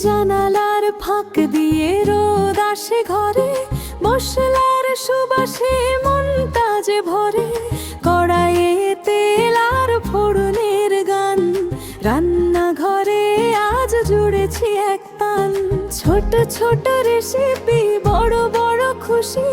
জানালার ফাঁক দিয়ে রোদ আসে ঘরে, মশলার সুবাসে মনটা যে ভরে। কড়াইয়ে তেল আর ফোড়নের গান, রান্নাঘরে আজ জুড়েছি এক টান। ছোট ছোট রেসিপি, বড় বড় খুশি,